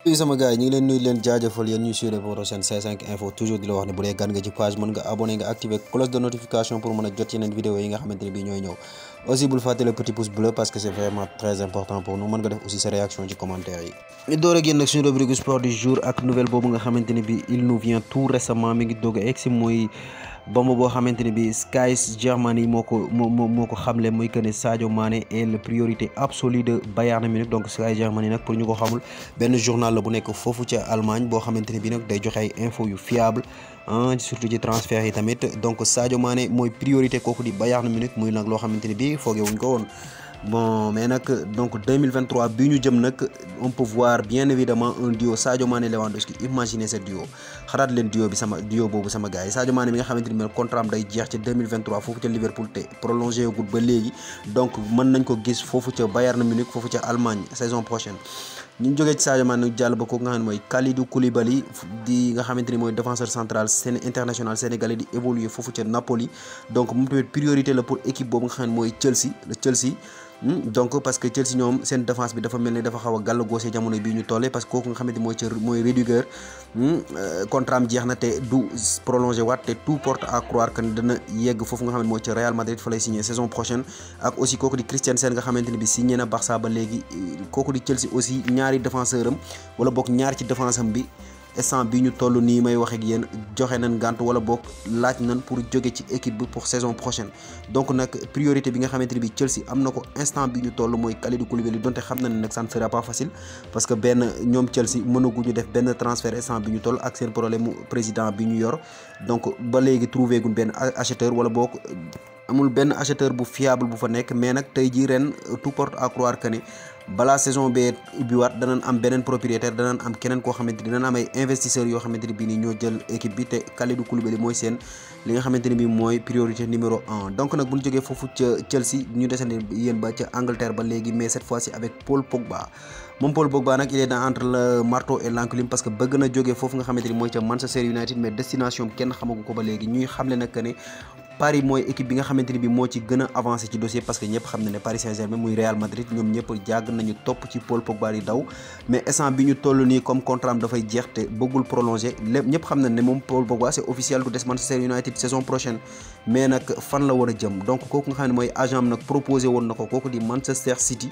oui sama gars yi ñu ngi leen nuyu leen jaajëfal yéen ñu suivre votre chaîne C5 Info toujours di la wax ne bu dee gan nga ci page mën nga abonné nga activer cloche de notification pour mën a jot yeneen vidéo yi nga xamante ne bii ñooy ñëw aussi bul fàtte le petit pouce bleu parce que c'est vraiment très important pour nous mën nga def aussi sa réaction ci commentaire yi. ñu door ak yéen nag suñu rubrique sport du jour ak nouvelle boobu nga xamante ne bii il nous vient tout récemment mi ngi doog a egsi mooy bomb boo xamante ne bii Sky Germany moo ko xamle muy que ne Sadio Mané est la priorité absolue de Bayern Munich donc Sky Germany nag pour ñu ko xamul benn journal la bu nekk foofu ca Allemagne boo xamante ne bii nag day joxe ay info yu fiable surtout ci transfert yi tamit donc Sadio Mané mooy priorité kooku di Bayern Munich muy nag loo xamante ne bii foogee wuñ ko woon. Bon mais nag donc 2023 bi ñu jëm nag on peut voir bien évidemment un duo Sadio Mané Lewandowski imaginez ce duo xalaat leen duo boobu sama gars yi Sadio Mané mi nga xamante ni contrat am day jeex ca 2023 foofu ca Liverpool te prolongé gud ba léegi donc mën nañ ko gis foofu ca Bayern Munich foofu ca Allemagne saison prochaine. ñu jógee ci Sadio Mané jàll ba kooku nga xam ne mooy Kalidou Koulibaly di nga xamante ni mooy défenseur central international sénégalais di évoluer foofu ca Napoli donc moom tamit priorité la pour équipe boobu nga xam ne mooy Chelsea. Donc parce que Chelsea ñoom seen défense bi dafa mel ni dafa xaw a gàllagoose jamono bii ñu tollee parce que kooku nga xamante mooy Rudiger contrat am jeex na te du prolongé waat te tout porte à croire que dana yegg foofu nga xamante mooy ca Real Madrid fa lay signé saison prochaine ak aussi kooku di Christensen nga xamante ni bi signé na Barça ba léegi kooku di Chelsea aussi ñaari défenseur am wala bokk ñaar ci défense am bi instant bi ñu toll nii may wax ak yéen joxe nañ gànt wala boog laaj nañ pour jóge ci équipe bi pour saison prochaine donc nag priorité bi nga xamante ni bi Chelsea am na ko instant bi ñu toll mooy Kalidou Koulibaly donte xam na ne nag ça ne sera pas facile parce que benn ñoom Chelsea mënaguñu def benn transfert instant bi ñu toll ak seen problème président bi ñu yor donc ba léegi trouvé guñ benn acheteur wala boog amul benn acheteur bu fiable bu fa nekk mais nag tey jii ren tout porte à croire que ne balaa saison bee ubbiwaat danañ am beneen propriétaire danañ am keneen koo xamante ni danañ am ay investisseurs yoo xamante ni bii nii ñoo jël équipe bi te Kalidou Koulibaly mooy seen li nga xamante ni bii mooy priorité numéro 1 donc nag bu ñu jógee foofu ca Chelsea ñu desandi yéen ba ca Angleterre ba léegi mais cette fois-ci avec Paul Pogba moom Paul Pogba nag il est dans entre le marteau et l'enclume parce que bëgg na jógee foofu nga xamante ni mooy ca Manchester United mais destination kenn xamagu ko ba léegi ñuy xamle nag que ne Paris mooy équipe bi nga xamante ni bi moo ci gën a avancé ci dossier parce que ñëpp xam na ne Paris Saint-Germain muy Real Madrid ñoom ñëpp jàgg nañu topp ci Paul Pogba di daw mais instant bi ñu toll nii comme contrat am dafay jeex te bëggul prolonger lépp ñëpp xam na ne moom Paul Pogba c'est officiel du des Manchester United saison prochaine mais nag fan la war a jëm donc kooku nga xam ne mooy agent am nag proposé woon na ko kooku di Manchester City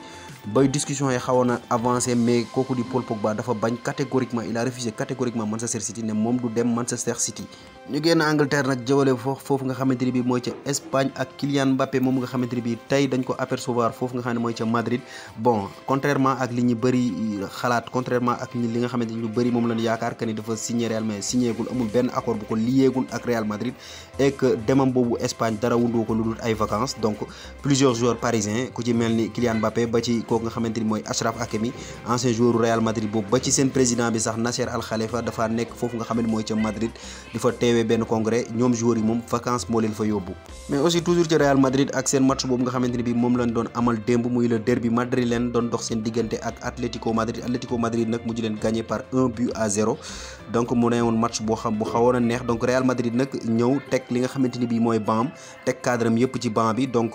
bay discussion yi xawoon na avancé mais kooku di Paul Pogba dafa bañ catégoriquement il a refusé catégoriquement Manchester City ne moom du dem Manchester City. ñu génn Angleterre nag jëwale foofu nga xamante ni bi mooy ca Espagne ak Kylian Mbappé moom nga xamante ni bi tey dañ ko apercevoir foofu nga xam ne mooy ca Madrid bon contrairement ak li ñu bëri xalaat contrairement ak li nga xamante ni lu bëri moom lañ yaakaar que ni dafa signé Real mais signé gul amul benn accord bu ko liyeegul ak Real Madrid et que demam boobu Espagne dara wundoo ko lu dul ay vacances donc plusieurs joueurs parisiens ku ci mel ni Kylian Mbappé ba ci kooku nga xamante ni mooy Achraf Hakimi ancien joueur Real Madrid boobu ba ci seen président bi sax Nasser Al Khalifa dafa nekk foofu nga xam ne mooy ca Madrid di fa teewee benn congrès ñoom joueurs yi moom vacances moo leen fa yóbbu mais aussi toujours ci Real Madrid ak seen match boobu nga xamante ni bi moom lañ doon amal démb muy le derby madrilène doon dox seen diggante ak Atlético Madrid nag mujj leen gagné par 1-0 donc mu ne woon match bu xawoon a neex donc Real Madrid nag ñëw teg li nga xamante ni bi mooy banc teg cadre am yëpp ci banc bi donc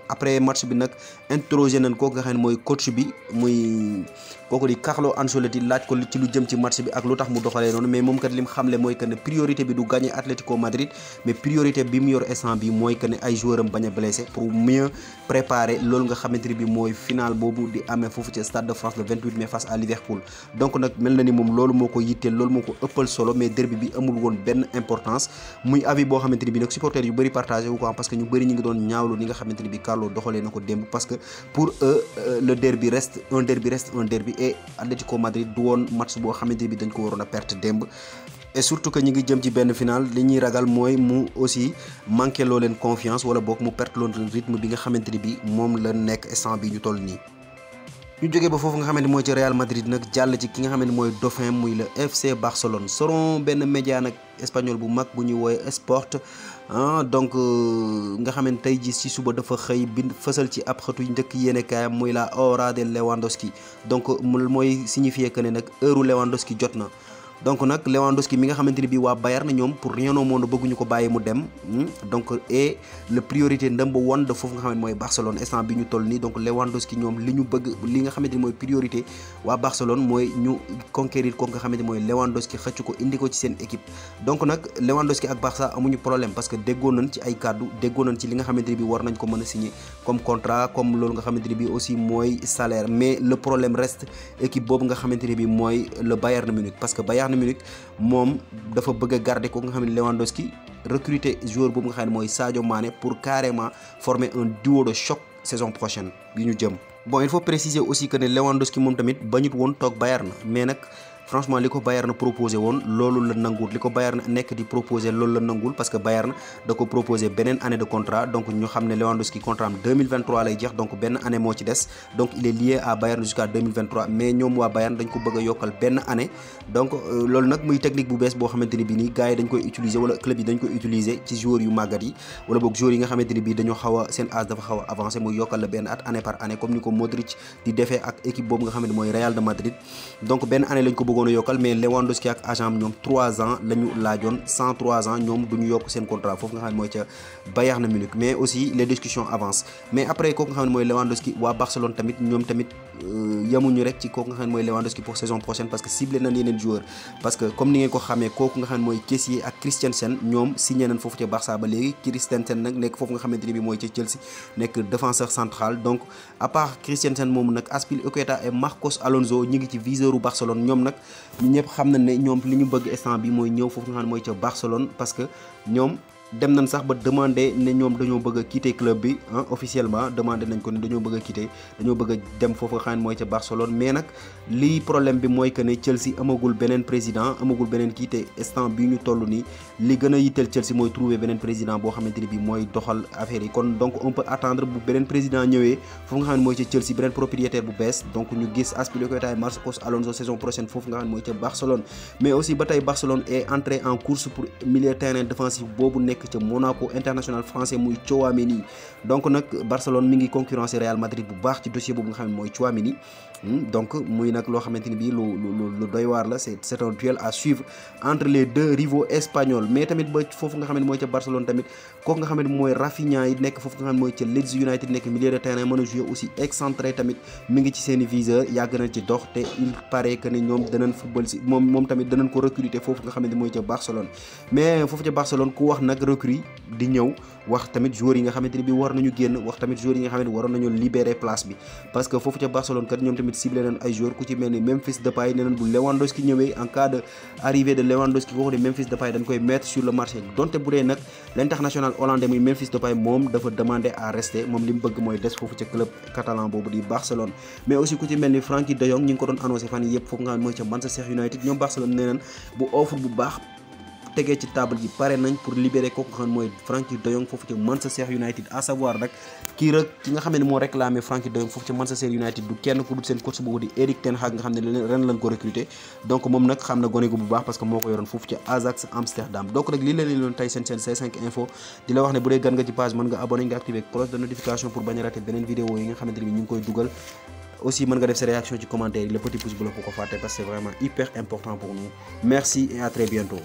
après match bi nag interrogé nañ kooku nga xam ne mooy coach bi muy kooku di Carlo Ancelotti laaj ko ci lu jëm ci match bi ak lu tax mu doxalee noonu mais moom kat lim xamle mooy que ne priorité bi du gagner Atlético Madrid mais priorité bi mu yor instant bi mooy que ne ay joueurs am bañ a blessé pour mieux préparer loolu nga xamante ni bi mooy final boobu di amee foofu ci Stade de France le 28 mai face à Liverpool donc nag mel na ni moom loolu moo ko yitteel loolu moo ko ëppal solo mais derby bi amul woon benn importance muy avis boo xamante ni bi nag supporters yu bëri partagé wu ko parce que ñu bëri ñu ngi doon ñaawlu ni nga xamante ni bi Carlo doxalee na ko démb parce que pour eux le derby reste un derby et Atlético Madrid du woon match boo xamante ni bi dañ ko waroon a perte démb et surtout que ñi ngi jëm ci benn final li ñuy ragal mooy mu aussi manqué loo leen confiance wala boog mu perte loon rythme bi nga xamante ni bi moom la nekk instant bi ñu toll nii. ñu jógee ba foofu nga xamante mooy ci Real Madrid nag jàll ci ki nga xamante mooy dauphin muy le FC Barcelone selon benn média nag espagnol bu mag bu ñuy woowe Sport donc nga xamante tey ji ci suba dafa xëy bind fësal ci ab xëtu njëkk yéene kaayam muy la hora de Lewandowski donc mooy signifier que ne nag heure Lewandowski jot na donc nag Lewandowski mi nga xamante ni bii waa Bayern ñoom pour rien au monde bëgguñu ko bàyyi mu dem donc et le priorité number one de foofu nga xamante mooy Barcelone instant bi ñu toll nii donc Lewandowski ñoom li ñu bëgg li nga xamante ni mooy priorité waa Barcelone mooy ñu conquérir ko nga xamante ni mooy Lewandowski xëcc ko indi ko ci seen équipe donc nag Lewandowski ak Barça amuñu problème parce que déggoo nañ ci ay kàddu déggoo nañ ci li nga xamante ni bii war nañ ko mën a signer comme contrat comme loolu nga xamante ni bii aussi mooy salaire mais le problème reste équipe boobu nga xamante ni bii mooy le Bayern Munich parce que Bayern Munich moom dafa bëgg a garder ko nga xam ne Lewandowski recruter joueur boobu nga xam ne mooy Sadio Mané pour carrément former un duo de choc saison prochaine bi ñu jëm. Bon, il faut préciser aussi que ne Lewandowski moom tamit bañut woon toog Bayern mais nag franchement li ko Bayern proposé woon loolu la nanguwul li ko Bayern nekk di proposé loolu la nanguwul parce que Bayern da ko proposé beneen année de contrat donc ñu xam ne Lewandowski contrat am 2023 lay jeex donc benn année moo ci des donc il est lié à Bayern jusqu'à 2023 mais ñoom waa Bayern dañ ko bëgg a yokkal benn année donc loolu nag muy technique bu bees boo xamante ni bii nii gars yi dañ koy utiliser wala club yi dañ koy utiliser ci joueurs yu màggat yi wala boog joueurs yi nga xamante ni bii dañoo xaw a seen âge dafa xaw a avancé muy yokkal la benn at année par année comme ni ko Modric di defee ak équipe boobu nga xamante mooy Real de Madrid donc benn année lañ ko bëggoon a yokkal mais Lewandowski ak agent ñoom 3 ans la ñu laajoon 103 ans ñoom du ñu yokk seen contrat foofu nga xam ne mooy ca Bayern Munich mais aussi les discussions avancent mais après kooku nga xam ne mooy Lewandowski waa Barcelone tamit ñoom tamit yamuñu rek ci kooku nga xam ne mooy Lewandowski pour saison prochaine parce que ciblé nañ yeneen joueur parce que comme ni ngeen ko xamee kooku nga xam ne mooy Kessié ak Christensen ñoom signé nañ foofu ca Barça ba léegi Christensen nag nekk foofu nga xamante ni bi mooy ca Chelsea nekk défenseur central donc à part Christensen moomu nag Azpilicueta et Marcos Alonso ñi ngi ci viseuru Barcelone ñoom nag ñëpp xam nañ ne ñoom li ñu bëgg instant bi mooy ñëw foofu nga xam ne mooy ca Barcelone parce que ñoom dem nañ sax ba demander ne ñoom dañoo bëgg a quitter club bi officiellement demandé nañ ko ne dañoo bëgg a quitter dañoo bëgg a dem foofu nga xam ne mooy ca Barcelone mais nag lii problème bi mooy que ne Chelsea amagul beneen président amagul beneen kii te instant bi ñu toll nii li gën a yitteel Chelsea mooy trouver beneen président boo xamante ni bi mooy doxal affaire yi kon donc on peut attendre bu beneen président ñëwee foofu nga xam ne mooy ca Chelsea beneen propriétaire bu bees donc ñu gis Azpilicueta et Marcos Alonso saison prochaine foofu nga xam ne mooy ca Barcelone mais aussi ba tey Barcelone est entré en course pour milieu terrain défensif boobu nekk ca Monaco international français muy Tchouaméni donc nag Barcelone mi ngi concurrencer Real Madrid bu baax ci dossier boobu nga xam ne mooy Tchouaméni donc muy nag loo xamante ni bii lu doy waar la c'est un duel à suivre entre les deux rivaux espagnols mais tamit ba foofu nga xam ne mooy ca Barcelone tamit kooku nga xam ne mooy Rafinha yi nekk foofu nga xam ne mooy ca Leeds United nekk milieu de terrain mën a jouer aussi excentré tamit mi ngi ci seeni viseur yàgg nañ ci dox te il paraît que ne ñoom danañ football si moom tamit danañ ko recruter foofu nga xam ne mooy ca Barcelone mais foofu ca Barcelone ku wax nag recrue di ñëw wax tamit joueurs yi nga xamante ni bi war nañu génn wax tamit joueurs yi nga xamante ni waroon nañu libérer place bi parce que foofu ca Barcelone kat ñoom tamit ciblé nañ ay joueurs ku ci mel ni Memphis Depay nee nañ bu Lewandowski ñëwee en cas de arrivée de Lewandowski kooku di Memphis Depay dañ koy mettre sur le marché donte bu dee nag l'international hollandais muy Memphis Depay moom dafa demander à rester moom li mu bëgg mooy des foofu ca club catalan boobu di Barcelone mais aussi ku ci mel ni Frenkie de Jong ñi ngi ko doon annoncé fan yi yëpp foofu nga xam ne mooy ca Manchester United ñoom Barcelone nee nañ bu offre bu baax tegee ci table ji pare nañ pour libérer kooku nga xam ne mooy Frenkie de Jong foofu ca Manchester United à savoir nag ki nga xam ne moo réclamé Frenkie de Jong foofu ca Manchester United du kenn ku dul seen coach boobu di Erik ten Hag nga xam ne ren lañ ko recruter donc moom nag xam na gone gu bu baax parce que moo ko yoroon foofu ca Ajax Amsterdam donc nag lii leen loon tey seen C5 info di la wax ne bu dee gan nga ci page mën nga abonné nga activer cloche de notification pour bañ a rater beneen vidéo yi nga xamante ne bi ñu ngi koy dugal aussi mën nga def sa réaction ci commentaire yi le petit pouce bleu bu ko fàtte parce que c'est vraiment hyper important pour nous merci et à très bientôt